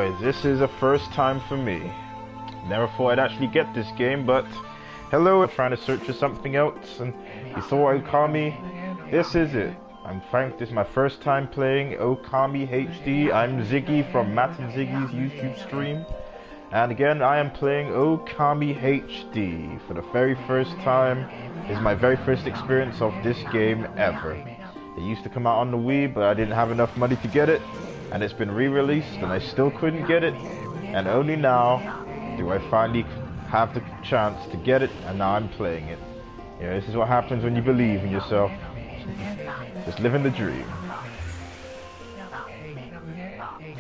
This is a first time for me. Never thought I'd actually get this game, but hello, I'm trying to search for something else, and you saw Okami. This is it. I'm Frank, this is my first time playing Okami HD. I'm Ziggy from Matt and Ziggy's YouTube stream. And again, I am playing Okami HD for the very first time. This is my very first experience of this game ever. It used to come out on the Wii, but I didn't have enough money to get it. And it's been re-released, and I still couldn't get it. And only now do I finally have the chance to get it, and now I'm playing it. Yeah, this is what happens when you believe in yourself. Just living the dream.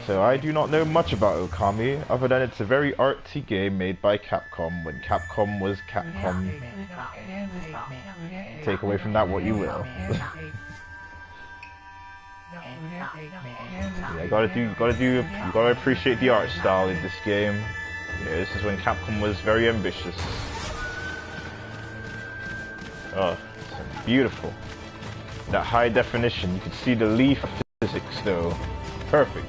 So I do not know much about Okami, other than it's a very artsy game made by Capcom, when Capcom was Capcom. Take away from that what you will. Yeah, you gotta appreciate the art style in this game. Yeah, this is when Capcom was very ambitious. Oh, it's beautiful. That high definition, you can see the leaf physics though. Perfect.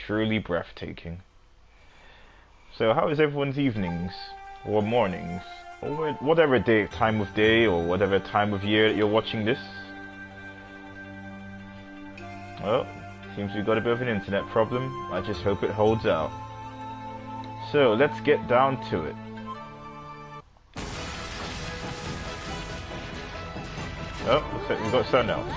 Truly breathtaking. So how is everyone's evenings, or mornings, or whatever time of day, or whatever time of year that you're watching this? Well, seems we've got a bit of an internet problem. I just hope it holds out. So let's get down to it. Oh, looks like we've got something else.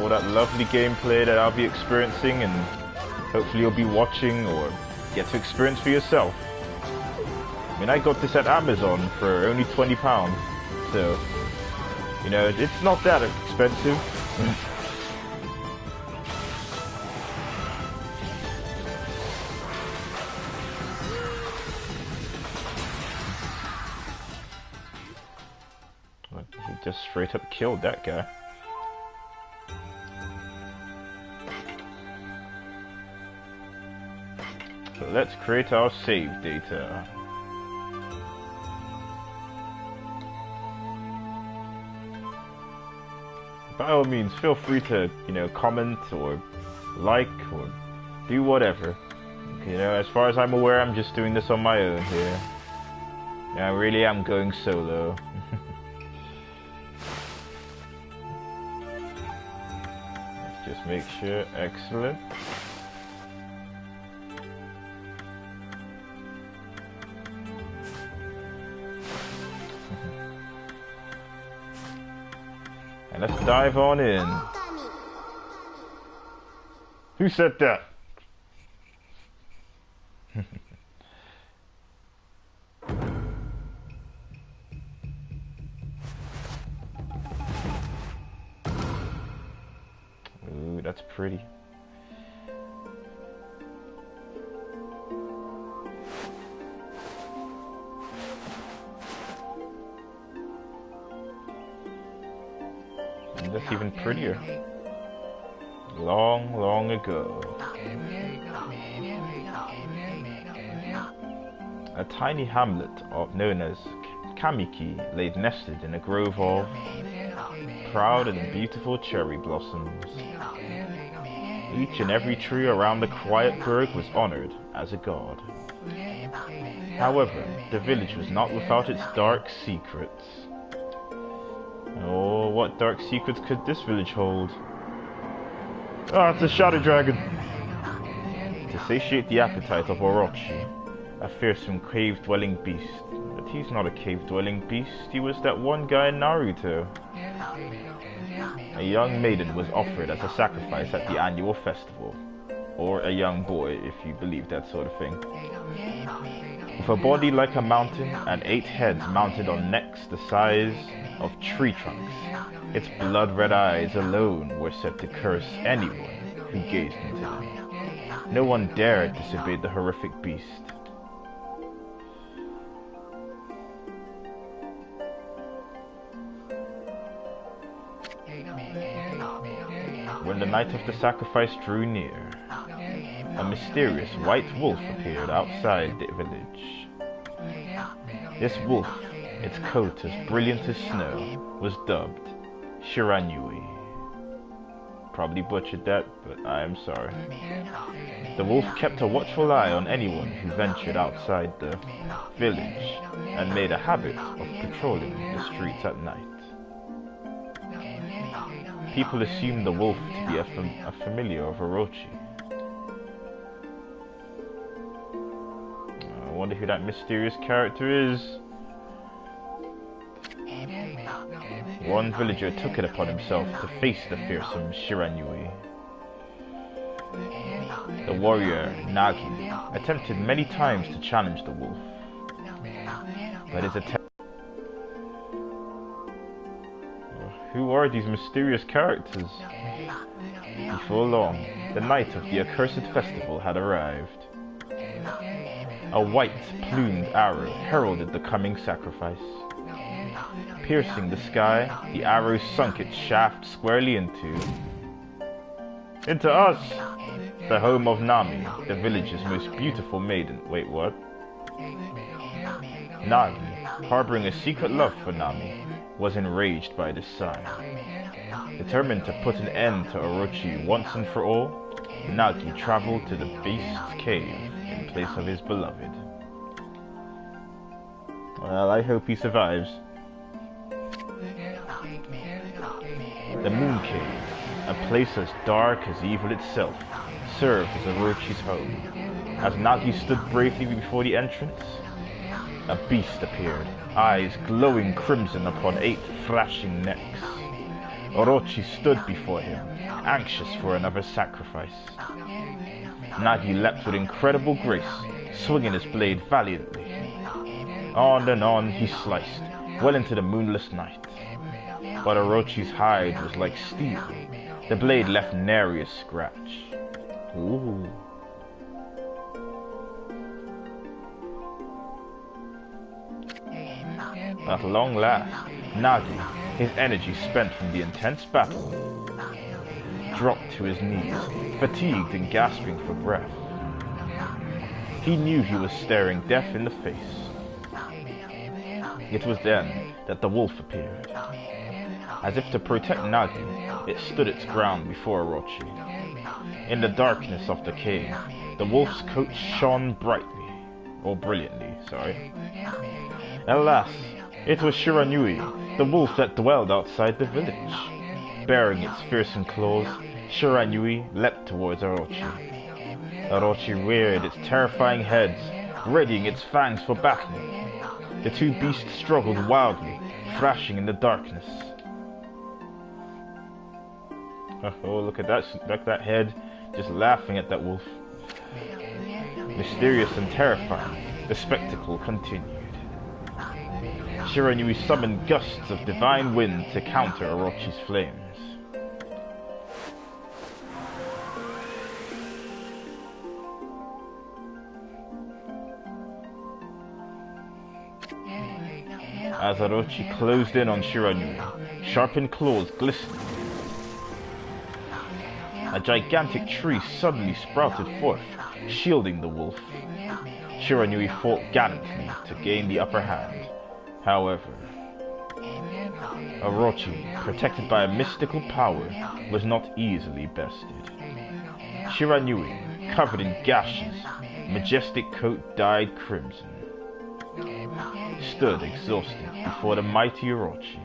All that lovely gameplay that I'll be experiencing, and hopefully you'll be watching or get to experience for yourself. I mean, I got this at Amazon for only £20, so, you know, it's not that expensive. He just straight up killed that guy. So let's create our save data. By all means, feel free to, you know, comment or like or do whatever. You know, as far as I'm aware, I'm just doing this on my own here. Yeah, I really am going solo. Let's just make sure. Excellent. And let's dive on in. Who said that? Ooh, that's pretty. And that's even prettier. Long, long ago. A tiny hamlet known as Kamiki lay nested in a grove of proud and beautiful cherry blossoms. Each and every tree around the quiet burg was honored as a god. However, the village was not without its dark secrets. Oh, what dark secrets could this village hold? Ah, it's a shadow dragon! To satiate the appetite of Orochi, a fearsome cave-dwelling beast. But he's not a cave-dwelling beast, he was that one guy in Naruto. A young maiden was offered as a sacrifice at the annual festival. Or a young boy, if you believe that sort of thing. With a body like a mountain and 8 heads mounted on necks the size of tree trunks, its blood-red eyes alone were said to curse anyone who gazed into them. No one dared disobey the horrific beast. when the night of the sacrifice drew near, a mysterious white wolf appeared outside the village. This wolf, its coat as brilliant as snow, was dubbed Shiranui. Probably butchered that, but I am sorry. The wolf kept a watchful eye on anyone who ventured outside the village and made a habit of patrolling the streets at night. People assumed the wolf to be a familiar of Orochi. I wonder who that mysterious character is. One villager took it upon himself to face the fearsome Shiranui. The warrior, Nagi, attempted many times to challenge the wolf, but his attempt... Who are these mysterious characters? Before long, the night of the accursed festival had arrived. A white, plumed arrow heralded the coming sacrifice. Piercing the sky, the arrow sunk its shaft squarely into us! The home of Nami, the village's most beautiful maiden. Wait, what? Nagi, harboring a secret love for Nami, was enraged by this sign. Determined to put an end to Orochi once and for all, Nagi traveled to the beast's cave in place of his beloved. Well, I hope he survives. The Moon Cave, a place as dark as evil itself, served as Orochi's home. As Nagi stood bravely before the entrance, a beast appeared, eyes glowing crimson upon 8 flashing necks. Orochi stood before him, anxious for another sacrifice. Nagi leapt with incredible grace, swinging his blade valiantly. On and on he sliced, well into the moonless night. But Orochi's hide was like steel. The blade left nary a scratch. Ooh. At long last, Nagi, his energy spent from the intense battle, dropped to his knees, fatigued and gasping for breath. He knew he was staring death in the face. It was then that the wolf appeared. As if to protect Nagi, it stood its ground before Orochi. In the darkness of the cave, the wolf's coat shone brilliantly, sorry. Alas, it was Shiranui, the wolf that dwelled outside the village. Baring its fearsome claws, Shiranui leapt towards Orochi. Orochi reared its terrifying head, readying its fangs for battle. The two beasts struggled wildly, thrashing in the darkness. Oh, look at that head, just laughing at that wolf. Mysterious and terrifying, the spectacle continued. Shiranui summoned gusts of divine wind to counter Orochi's flames. As Orochi closed in on Shiranui, sharpened claws glistened. A gigantic tree suddenly sprouted forth, shielding the wolf. Shiranui fought gallantly to gain the upper hand. However, Orochi, protected by a mystical power, was not easily bested. Shiranui, covered in gashes, majestic coat dyed crimson, stood exhausted before the mighty Orochi.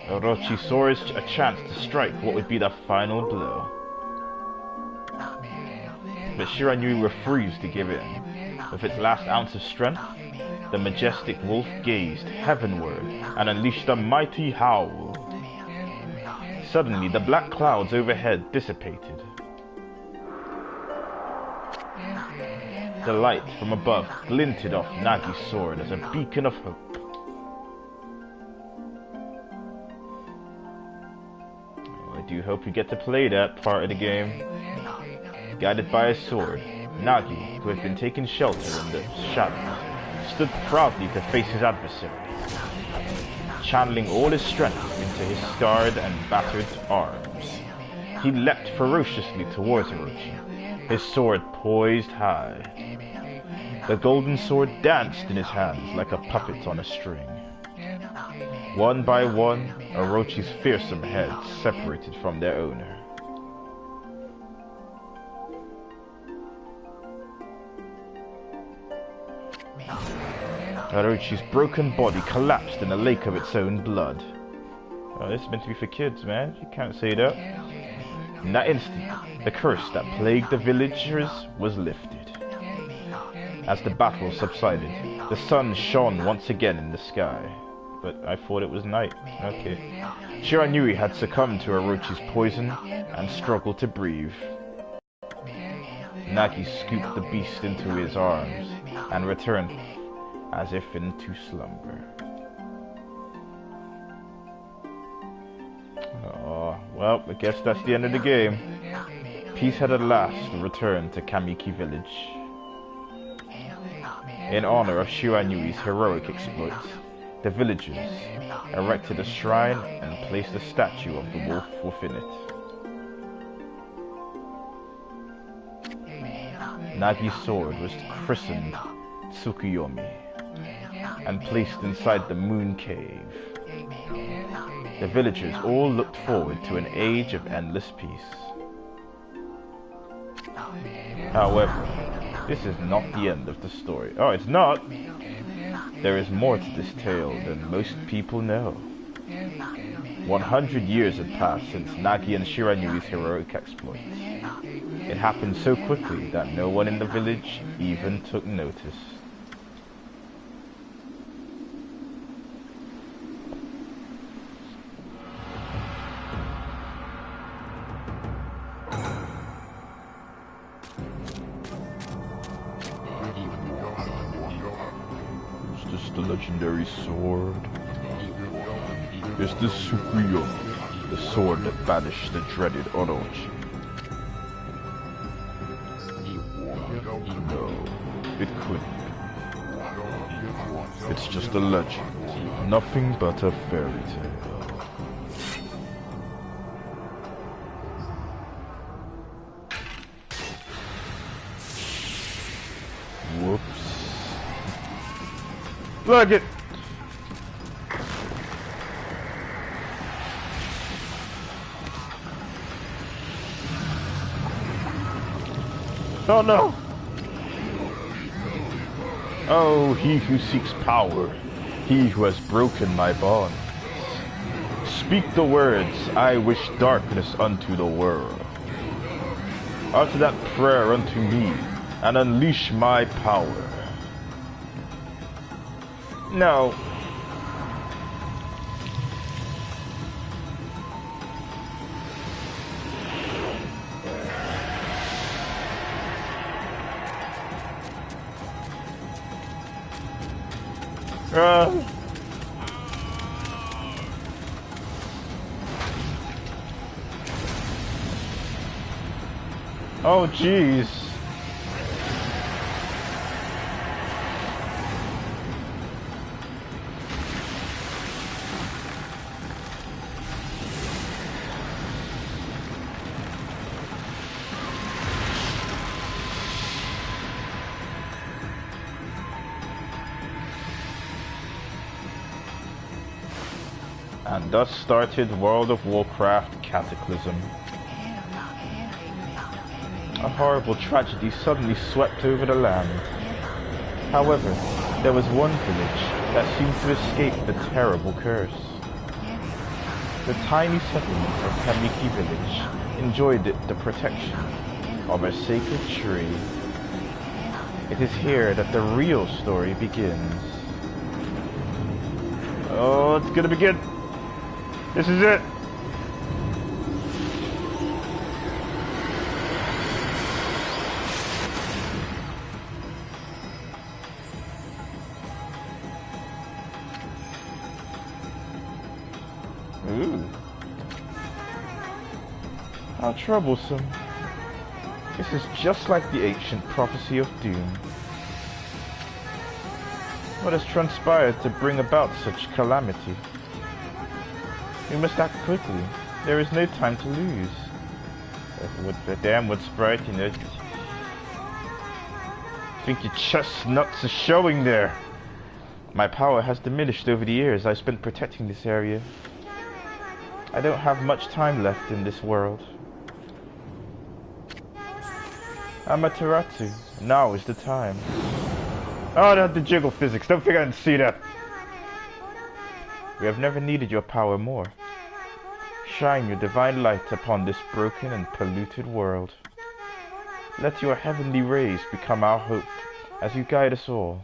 Orochi saw a chance to strike what would be the final blow. But Shiranui refused to give in. With its last ounce of strength, the majestic wolf gazed heavenward and unleashed a mighty howl. Suddenly, the black clouds overhead dissipated. The light from above glinted off Nagi's sword as a beacon of hope. I do hope you get to play that part of the game. Guided by his sword, Nagi, who had been taking shelter in the shadows, stood proudly to face his adversary, channeling all his strength into his scarred and battered arms. He leapt ferociously towards Orochi, his sword poised high. The golden sword danced in his hands like a puppet on a string. One by one, Orochi's fearsome heads separated from their owner. Orochi's broken body collapsed in a lake of its own blood. Oh, this is meant to be for kids, man. You can't say that. In that instant, the curse that plagued the villagers was lifted. As the battle subsided, the sun shone once again in the sky. But I thought it was night. Okay. Shiranui had succumbed to Orochi's poison and struggled to breathe. Nagi scooped the beast into his arms and returned as if into slumber. Oh, well, I guess that's the end of the game. Peace had at last returned to Kamiki village. In honor of Shiranui's heroic exploits, the villagers erected a shrine and placed a statue of the wolf within it. Nagi's sword was christened Tsukuyomi and placed inside the moon cave. The villagers all looked forward to an age of endless peace. However, this is not the end of the story. Oh, it's not! There is more to this tale than most people know. 100 years had passed since Nagi and Shiranui's heroic exploits. It happened so quickly that no one in the village even took notice. Is this the legendary sword? Is this Tsukuyomi, the sword that banished the dreaded Orochi? No, it couldn't. It's just a legend, nothing but a fairy tale. Whoops. Look it! Oh no! Oh, he who seeks power, he who has broken my bonds. Speak the words, I wish darkness unto the world. Utter that prayer unto me, and unleash my power. No. Oh, jeez. And thus started World of Warcraft Cataclysm. A horrible tragedy suddenly swept over the land. However, there was one village that seemed to escape the terrible curse. The tiny settlement of Kamiki village enjoyed the protection of a sacred tree. It is here that the real story begins. Oh, it's gonna begin! This is it! Ooh. How troublesome. This is just like the ancient prophecy of doom. What has transpired to bring about such calamity? We must act quickly. There is no time to lose. Damn wood sprite, you know. I think your chestnuts are showing there. My power has diminished over the years I spent protecting this area. I don't have much time left in this world. Amaterasu, now is the time. Oh, not the jiggle physics. Don't think I didn't see that. We have never needed your power more. Shine your divine light upon this broken and polluted world. Let your heavenly rays become our hope as you guide us all.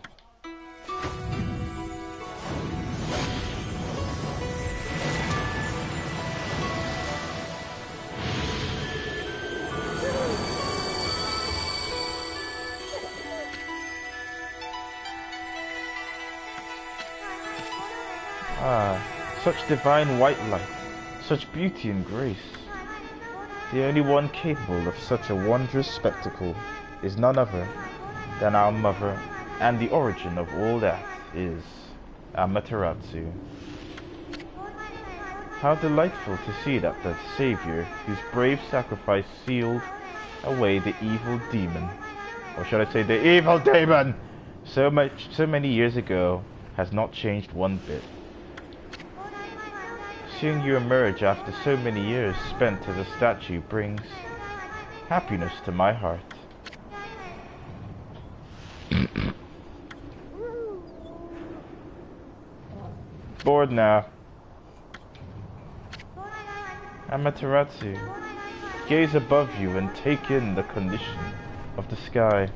Ah, such divine white light, such beauty and grace. The only one capable of such a wondrous spectacle is none other than our mother, and the origin of all that is Amaterasu. How delightful to see that the Savior, whose brave sacrifice sealed away the evil demon, or should I say the evil demon, so many years ago, has not changed one bit. Seeing you emerge after so many years spent as a statue brings happiness to my heart. Bored now. Amaterasu, gaze above you and take in the condition of the sky.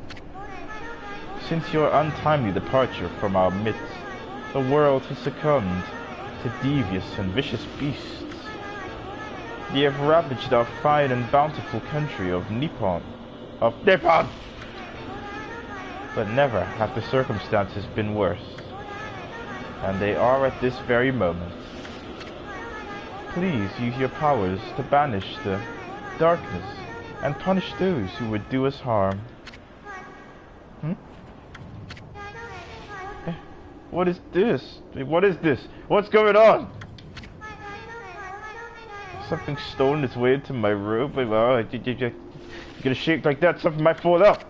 Since your untimely departure from our midst, the world has succumbed to devious and vicious beasts. They have ravaged our fine and bountiful country of Nippon. But never have the circumstances been worse. And they are at this very moment. Please use your powers to banish the darkness and punish those who would do us harm. What is this? What is this? What's going on? Something stolen its way into my room. Well, you're gonna shake like that, something might fall out.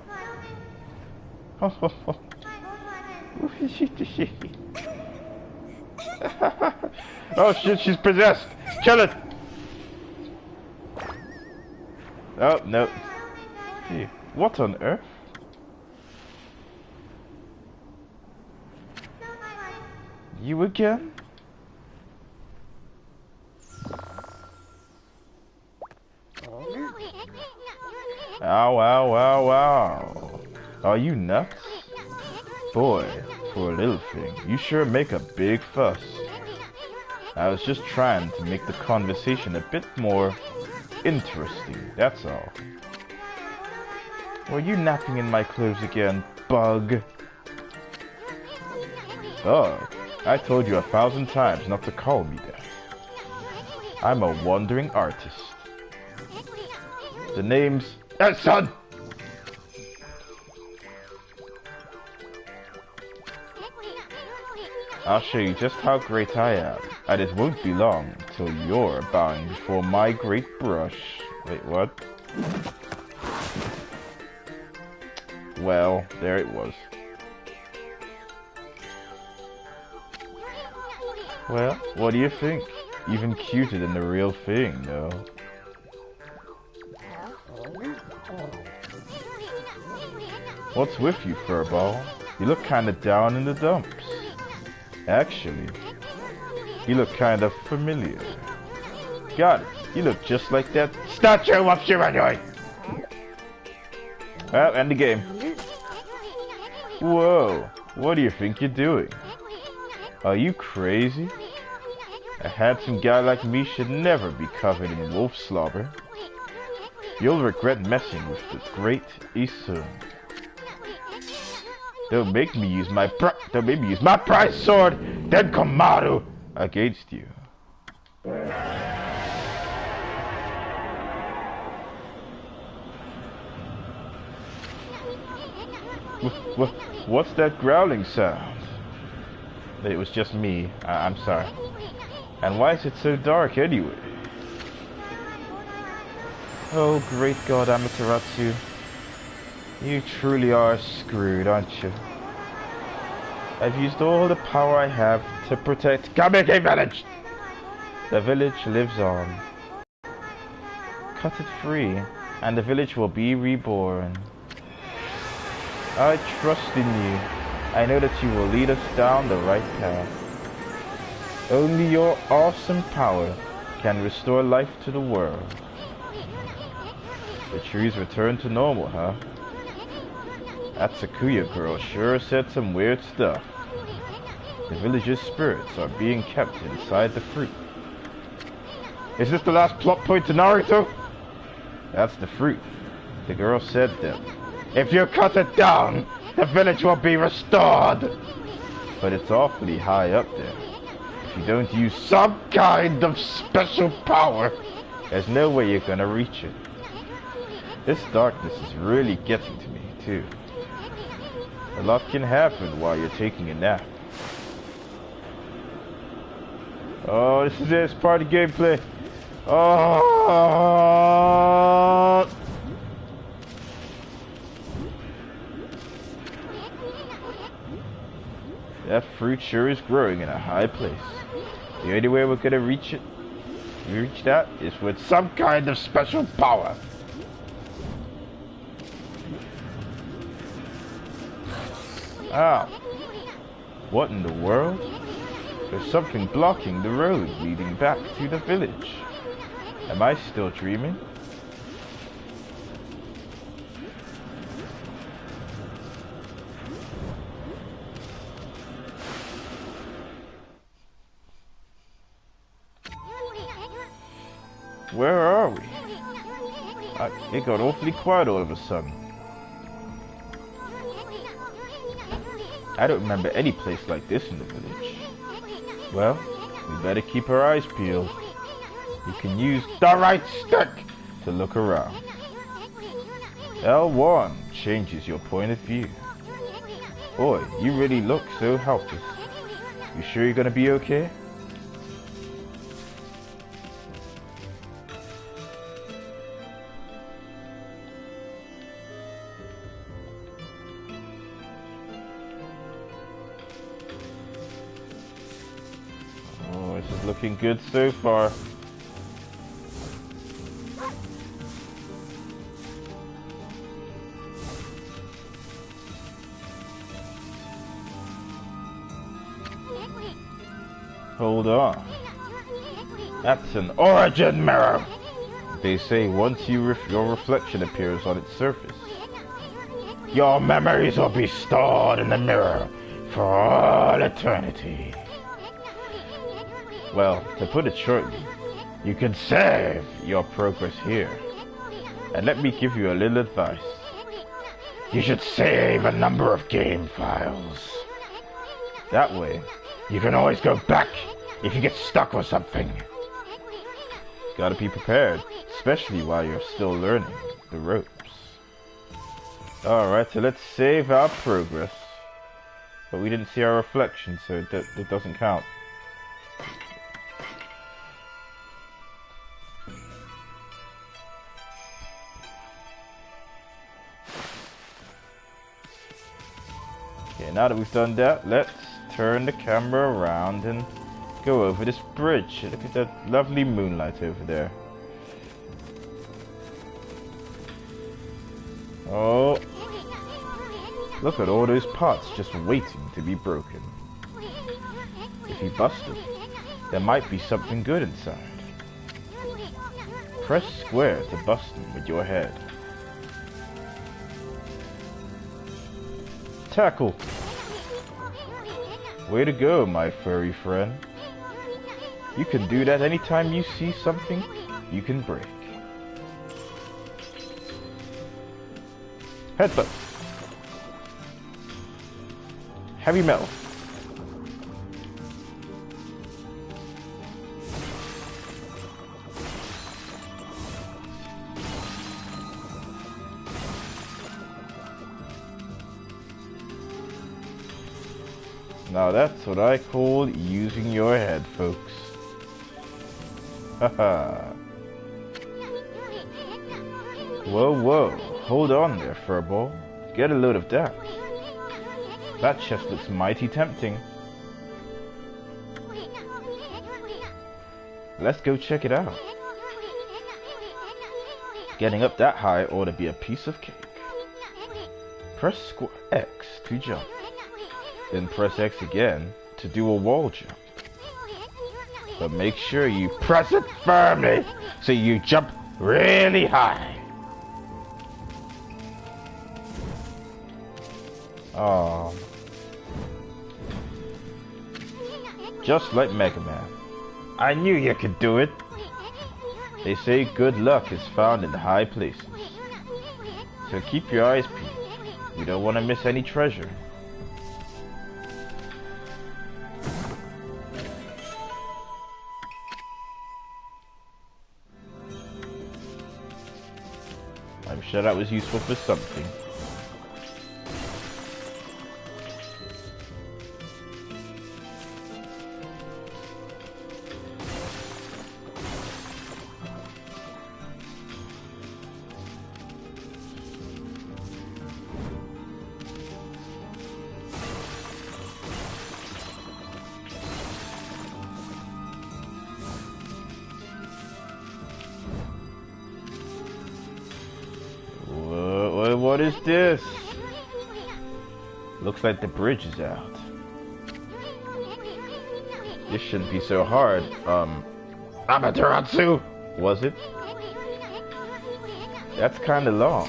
Oh shit, she's possessed. Kill it. Oh no. Gee, what on earth? You again? Ow, ow, ow, ow. Are you nuts? Boy, for a little thing, you sure make a big fuss. I was just trying to make the conversation a bit more interesting, that's all. Were you napping in my clothes again, bug? Oh, I told you 1,000 times not to call me that. I'm a wandering artist. The name's son! I'll show you just how great I am, and it won't be long till you're bowing before my great brush. Wait, what? Well, there it was. Well, what do you think? Even cuter than the real thing, though. What's with you, furball? You look kinda down in the dumps. Actually, you look kind of familiar. Got it. You look just like that statue of Shiranui! Well, end the game. Whoa, what do you think you're doing? Are you crazy? A handsome guy like me should never be covered in wolf slobber. You'll regret messing with the great Isun. Don't make me use my prize sword, Denkomaru, against you. What's that growling sound? that it was just me. I'm sorry. And why is it so dark anyway? Oh, great God, Amaterasu. You truly are screwed, aren't you? I've used all the power I have to protect Kamiki Village! The village lives on. Cut it free, and the village will be reborn. I trust in you. I know that you will lead us down the right path. Only your awesome power can restore life to the world. The trees return to normal, huh? That Sakuya girl sure said some weird stuff. The village's spirits are being kept inside the fruit. Is this the last plot point to Naruto? That's the fruit. The girl said that if you cut it down, the village will be restored. But it's awfully high up there. If you don't use some kind of special power, there's no way you're gonna reach it. This darkness is really getting to me, too. A lot can happen while you're taking a nap. Oh, this is it. It's part of the gameplay. Oh! That fruit sure is growing in a high place. The only way we're gonna reach that, is with some kind of special power. Ow. What in the world? There's something blocking the road leading back to the village. Am I still dreaming? Where are we? It got awfully quiet all of a sudden. I don't remember any place like this in the village. Well, we better keep our eyes peeled. You can use the right stick to look around. L1 changes your point of view. Boy, you really look so helpless. You sure you're gonna be okay? This is looking good so far. Hold on. That's an origin mirror. They say once your reflection appears on its surface, your memories will be stored in the mirror for all eternity. Well, to put it shortly, you can save your progress here. And let me give you a little advice. You should save a number of game files. That way, you can always go back if you get stuck with something. Gotta be prepared, especially while you're still learning the ropes. Alright, so let's save our progress. But we didn't see our reflection, so it doesn't count. Okay, now that we've done that, let's turn the camera around and go over this bridge. Look at that lovely moonlight over there. Oh, look at all those pots just waiting to be broken. If you bust them, there might be something good inside. Press square to bust them with your head. Tackle! Way to go, my furry friend. You can do that anytime you see something you can break. Headbutt. Heavy metal. Now that's what I call using your head, folks. Haha. Whoa, whoa. Hold on there, furball. Get a load of that. That chest looks mighty tempting. Let's go check it out. Getting up that high ought to be a piece of cake. Press X to jump. Then press X again to do a wall jump. But make sure you press it firmly so you jump really high. Oh. Just like Mega Man. I knew you could do it. They say good luck is found in the high places. So keep your eyes peeled. You don't want to miss any treasure. I'm sure that was useful for something. What is this? Looks like the bridge is out. This shouldn't be so hard. Amaterasu! Was it? That's kinda long.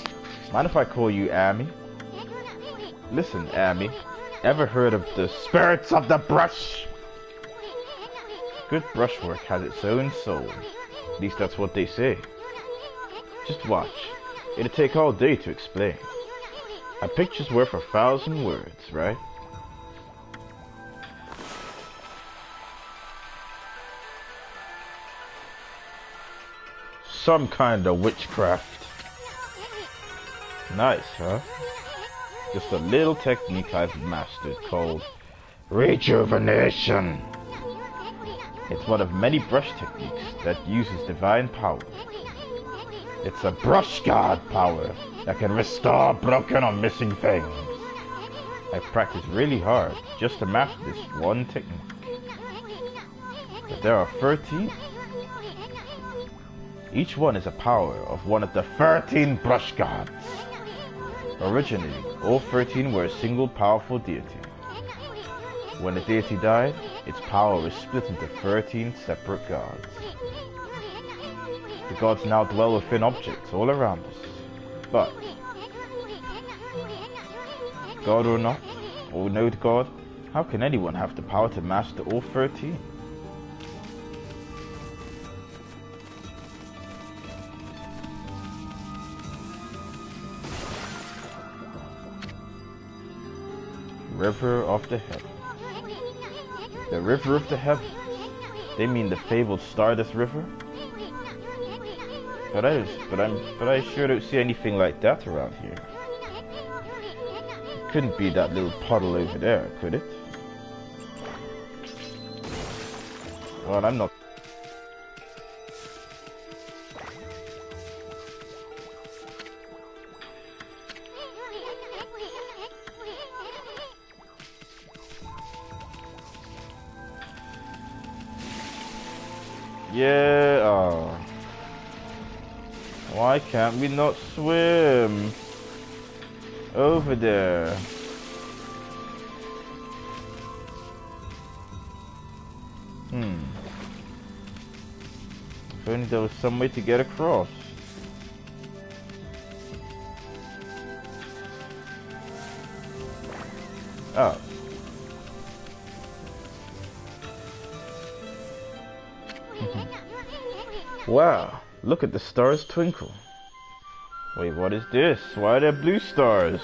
Mind if I call you Amy? Listen, Amy. Ever heard of the spirits of the brush? Good brushwork has its own soul. At least that's what they say. Just watch. It'll take all day to explain. A picture's worth 1,000 words, right? Some kind of witchcraft. Nice, huh? Just a little technique I've mastered called rejuvenation. It's one of many brush techniques that uses divine power. It's a brush guard power that can restore broken or missing things. I've practiced really hard just to master this one technique. But there are 13. Each one is a power of one of the 13 brush gods. Originally, all 13 were a single powerful deity. When the deity died, its power was split into 13 separate gods. The gods now dwell within objects all around us. But, God or not, or no God, how can anyone have the power to master all 13? River of the Heavens. The River of the Heavens. They mean the fabled Stardust River? But I sure don't see anything like that around here. It couldn't be that little puddle over there, could it? Well, I'm not. Yeah, oh. Why can't we not swim? Over there. If only there was some way to get across. Oh. Wow, look at the stars twinkle. Wait, what is this? Why are there blue stars?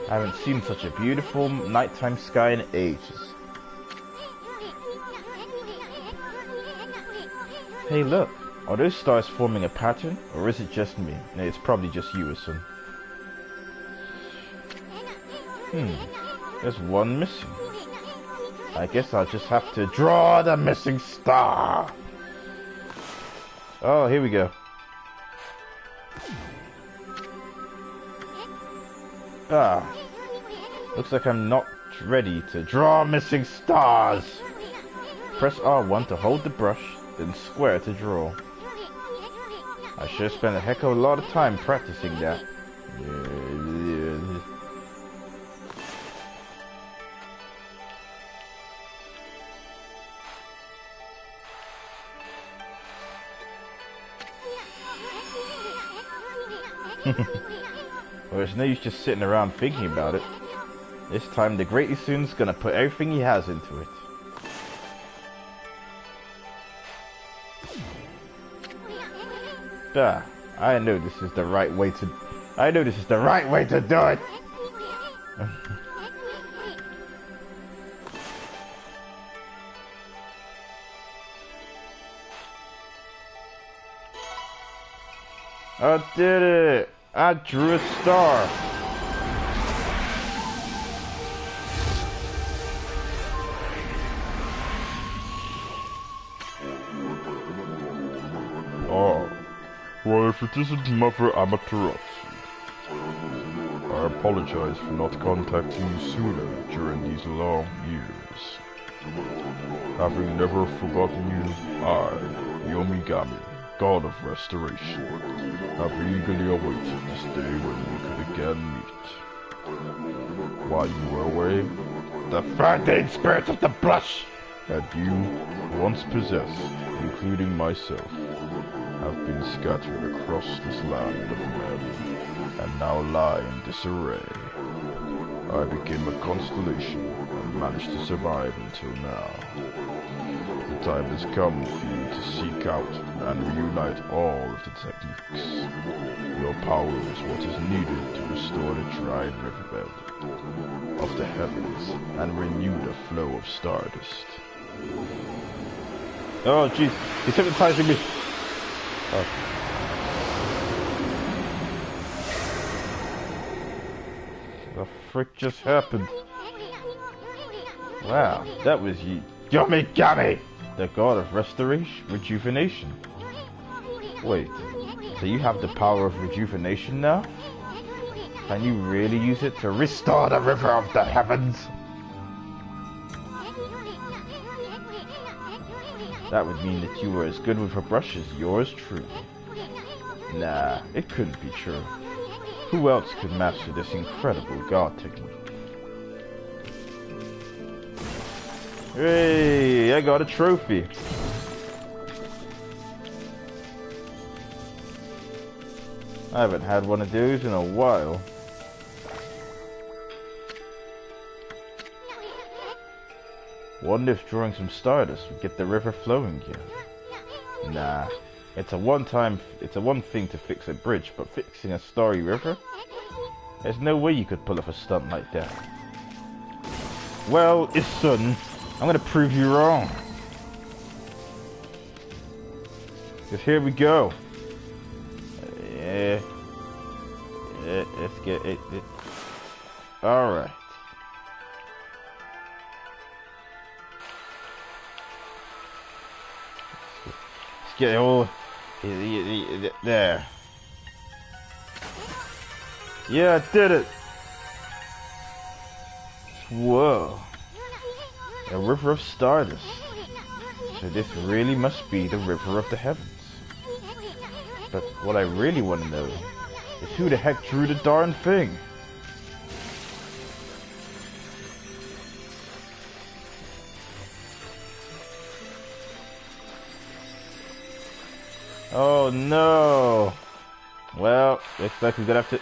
I haven't seen such a beautiful nighttime sky in ages. Hey look, are those stars forming a pattern? Or is it just me? No, it's probably just you, son. There's one missing. I guess I'll just have to draw the missing star. Oh, here we go. Ah. Looks like I'm not ready to draw missing stars. Press R1 to hold the brush, then square to draw. I should have spent a heck of a lot of time practicing that. Well, there's no use just sitting around thinking about it. This time the Great Isun's gonna put everything he has into it. Ah, I know this is the right way to... I know this is the right way to do it! I did it! I drew a star! Ah, well, if it isn't Mother Amaterasu, I apologize for not contacting you sooner during these long years. Having never forgotten you, I, the Omigami, God of Restoration, have eagerly awaited this day when we could again meet. While you were away, the 13 spirits of the blush that you once possessed, including myself, have been scattered across this land of men, and now lie in disarray. I became a constellation and managed to survive until now. The time has come for you to seek out and reunite all of the techniques. Your power is what is needed to restore the dried riverbed of the heavens and renew the flow of stardust. Oh jeez, he's hypnotizing me! Oh. The frick just happened? Wow, that was Omigami, the god of restoration, rejuvenation. Wait, so you have the power of rejuvenation now? Can you really use it to restore the river of the heavens? That would mean that you were as good with a brush as yours truly. Nah, it couldn't be true. Who else could master this incredible god technique? Hey, I got a trophy. I haven't had one of those in a while. Wonder if drawing some stardust would get the river flowing again. Nah, it's a one thing to fix a bridge, but fixing a starry river? There's no way you could pull off a stunt like that. Well, Isun, I'm gonna prove you wrong. Cause here we go. Yeah, let's get it. All right. Let's get it all there. Yeah, I did it. Whoa. A river of stardust. So this really must be the river of the heavens. But what I really want to know is who the heck drew the darn thing? Oh no! Well, looks like we're gonna have to...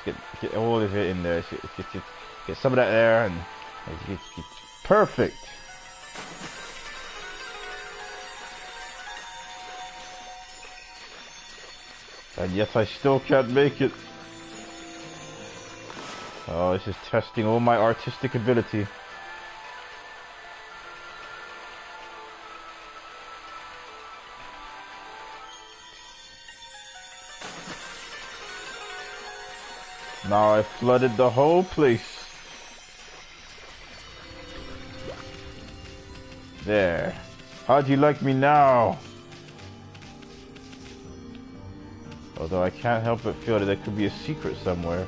Let's get all of it in there. Get some of that there and... Get perfect! And yet I still can't make it. Oh, this is testing all my artistic ability. Now I flooded the whole place. There. How'd you like me now? Although I can't help but feel that there could be a secret somewhere.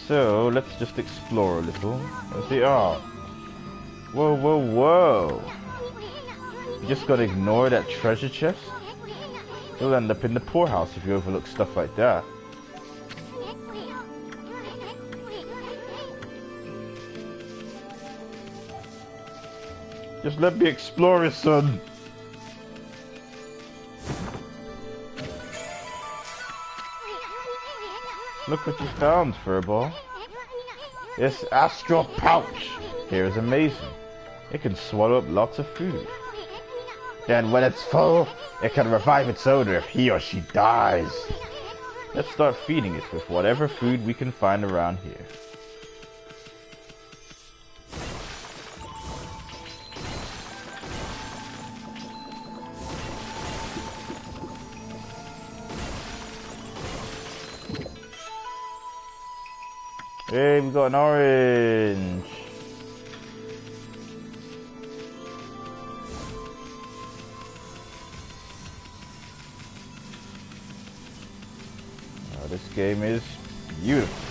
So, let's just explore a little. And see, oh. Whoa, whoa, whoa. You just gotta ignore that treasure chest? You'll end up in the poorhouse if you overlook stuff like that. Just let me explore it, son. Look what you found, Furball. This astral pouch here is amazing. It can swallow up lots of food. Then when it's full, it can revive its owner if he or she dies. Let's start feeding it with whatever food we can find around here. Hey, we got an orange. Oh, this game is beautiful.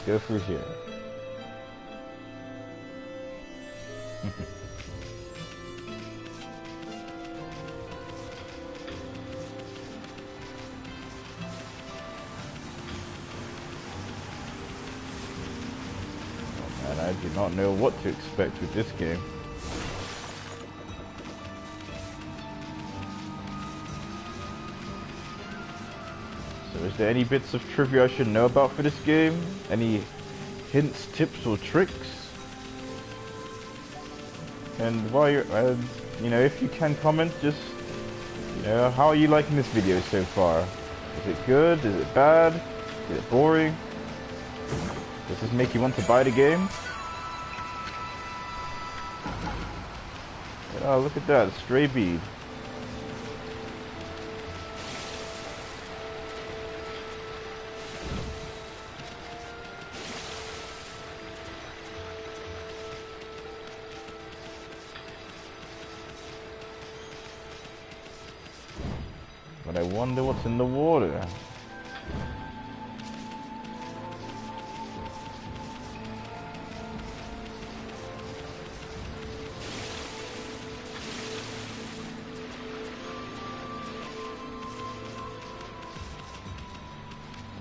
Go through here. I do not know what to expect with this game. So is there any bits of trivia I should know about for this game? Any hints, tips or tricks? And while you're, you know, if you can comment, just, you know, how are you liking this video so far? Is it good? Is it bad? Is it boring? Does this make you want to buy the game? Oh, look at that, a stray bead. But I wonder what's in the water.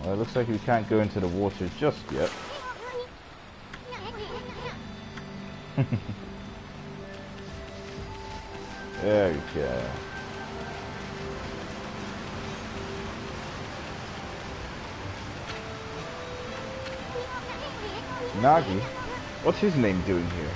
Well, it looks like we can't go into the water just yet. There we go. Nagi? What's his name doing here?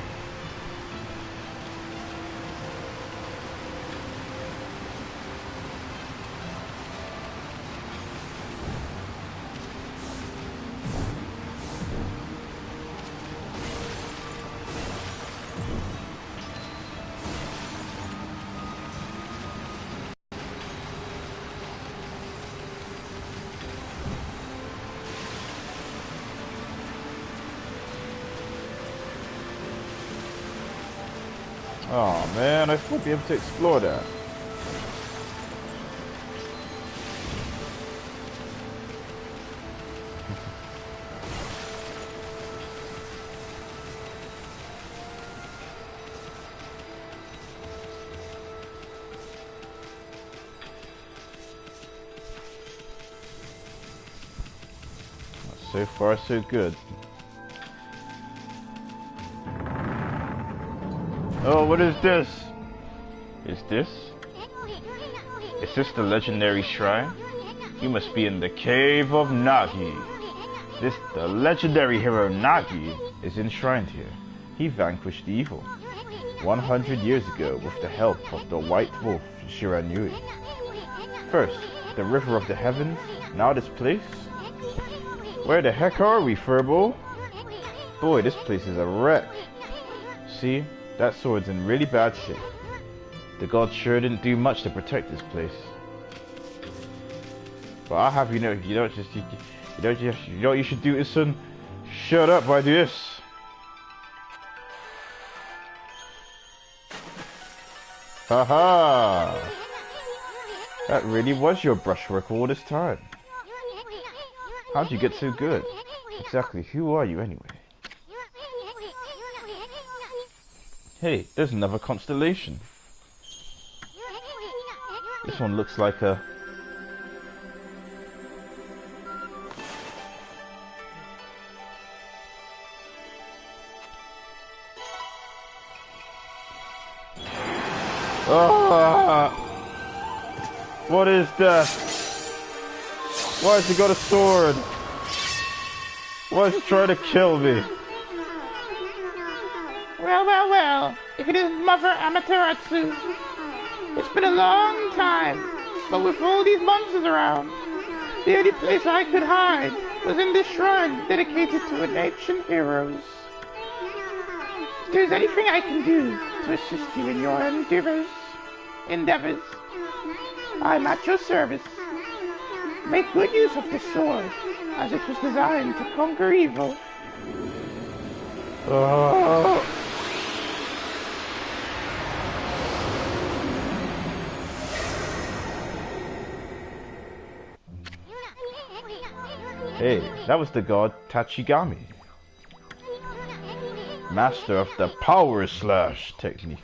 Oh man, I thought I'd be able to explore that. So far, so good. Oh, what is this? Is this the legendary shrine? You must be in the cave of Nagi. The legendary hero Nagi is enshrined here. He vanquished evil 100 years ago with the help of the White Wolf Shiranui. First, the River of the Heavens, now this place. Where the heck are we, Furball? Boy, this place is a wreck. See, That sword's in really bad shape. The gods sure didn't do much to protect this place. But I'll have you know, you know what you should do is, son? Shut up while I do this. Haha! That really was your brushwork all this time. How'd you get so good? Exactly, who are you anyway? Hey, there's another constellation. This one looks like a... Ah! What is that? Why has he got a sword? Why is he trying to kill me? Well, if it isn't Mother Amaterasu. It's been a long time, but with all these monsters around, the only place I could hide was in this shrine dedicated to an ancient heroes. If there's anything I can do to assist you in your endeavors, I'm at your service. Make good use of this sword, as it was designed to conquer evil. Oh. Hey, that was the god Tachigami, master of the Power Slash technique.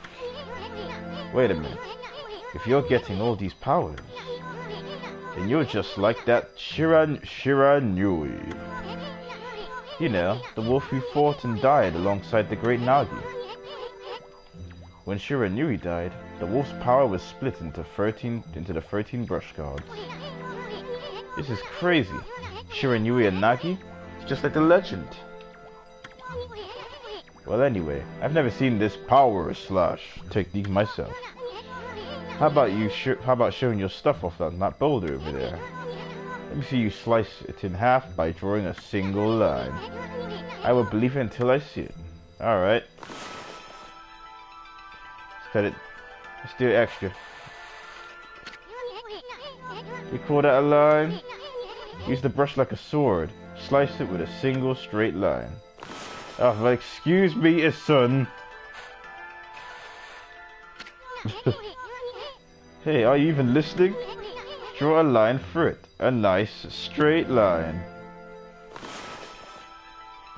Wait a minute, if you're getting all these powers, then you're just like that Shiranui. You know, the wolf who fought and died alongside the great Nagi. When Shiranui died, the wolf's power was split into the 13 brush gods. This is crazy. Shiranui and Nagi? It's just like the legend. Well anyway, I've never seen this Power Slash technique myself. How about showing your stuff off on that boulder over there? Let me see you slice it in half by drawing a single line. I will believe it until I see it. Alright. Let's cut it. Let's do it extra. You call that a line? Use the brush like a sword. Slice it with a single straight line. Oh, well, excuse me, son. Hey, are you even listening? Draw a line through it. A nice straight line.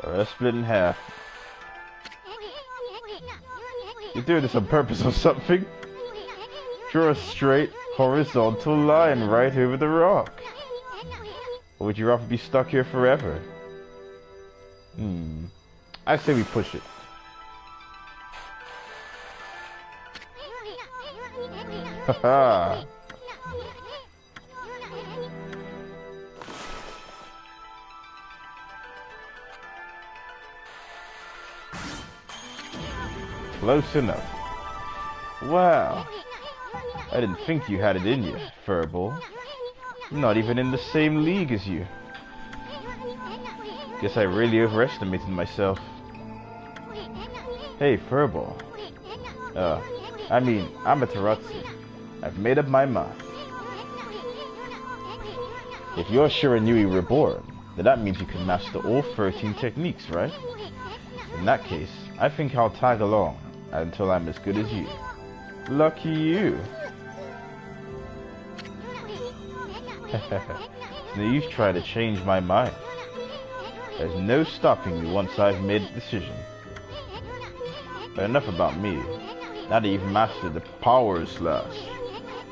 Alright, split in half. You're doing this on purpose or something? Draw a straight horizontal line right over the rock. Or would you rather be stuck here forever? I say we push it. Haha. Close enough. Wow. I didn't think you had it in you, Furball. I'm not even in the same league as you. Guess I really overestimated myself. Hey, Furball. I mean, Amaterasu. I've made up my mind. If you're Shiranui Reborn, then that means you can master all 13 techniques, right? In that case, I think I'll tag along until I'm as good as you. Lucky you. It's no use trying to change my mind. There's no stopping me once I've made a decision. But enough about me. Now that you've mastered the Power Slash,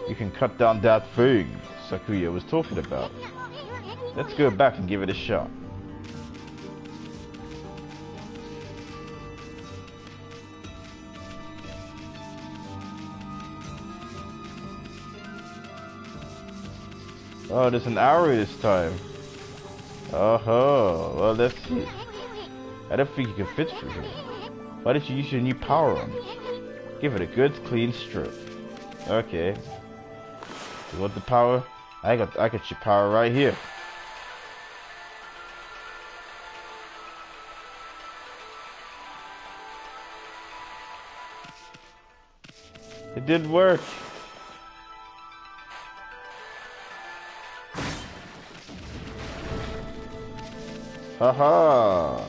you can cut down that thing Sakuya was talking about. Let's go back and give it a shot. Oh, there's an arrow this time. Oh, well, let's see. I don't think you can fit through here. Why did you use your new power on it? Give it a good, clean stroke. Okay. You want the power? I got your power right here. It did work. Haha.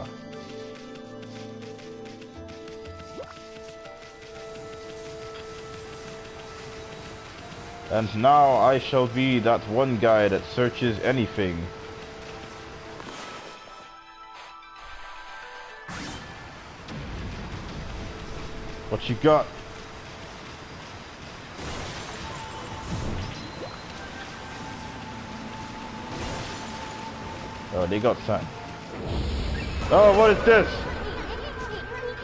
And now I shall be that one guy that searches anything. What you got? Oh, they got sun. Oh, what is this?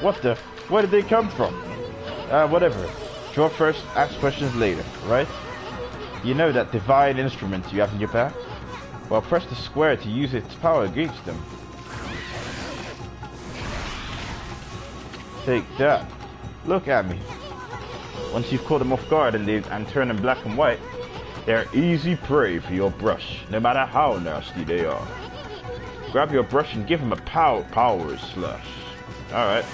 What the? Where did they come from? Whatever. Draw first, ask questions later, right? You know that divine instrument you have in your back? Well, press the square to use its power against them. Take that. Look at me. Once you've caught them off guard and turn them black and white, they're easy prey for your brush, no matter how nasty they are. Grab your brush and give him a power slash. Alright.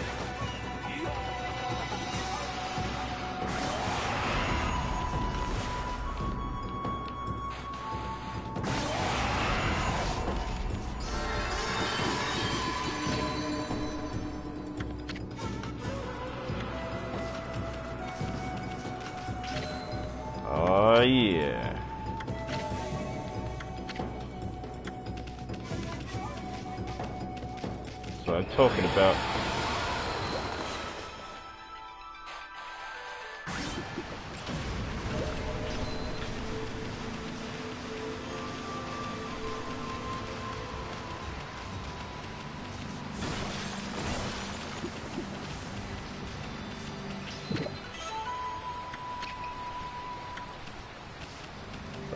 Oh yeah. That's what I'm talking about.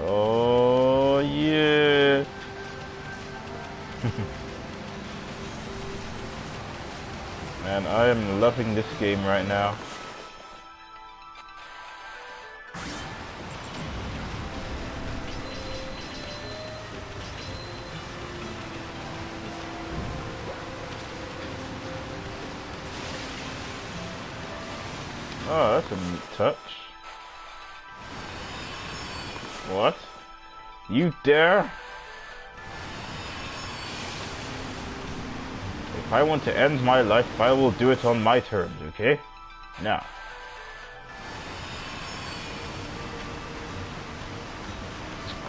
Oh yeah. Man, I am loving this game right now. Oh, that's a neat touch. What? You dare? If I want to end my life, I will do it on my terms, okay? Now.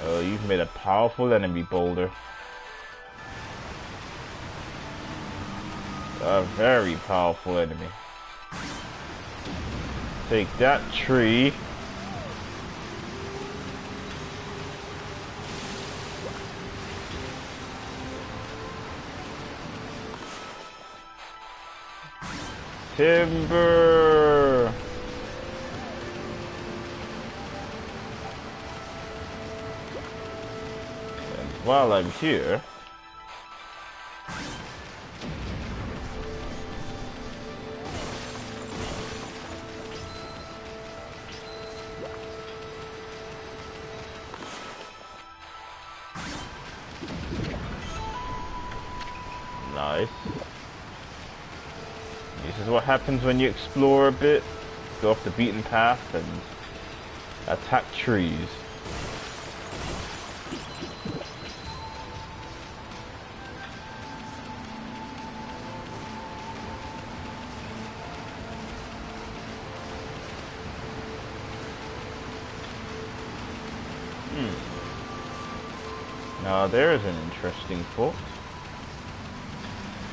Oh, you've made a powerful enemy, Boulder. A very powerful enemy. Take that, tree. Timber! And while I'm here... Nice. This is what happens when you explore a bit, go off the beaten path and attack trees. Now there's an interesting thought.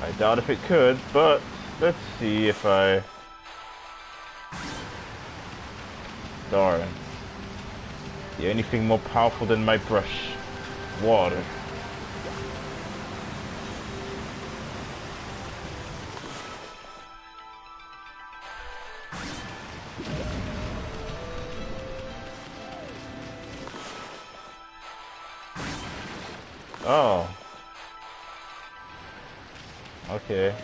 I doubt if it could, but let's see if I... Darn. The only thing more powerful than my brush. Water. Oh. Okay.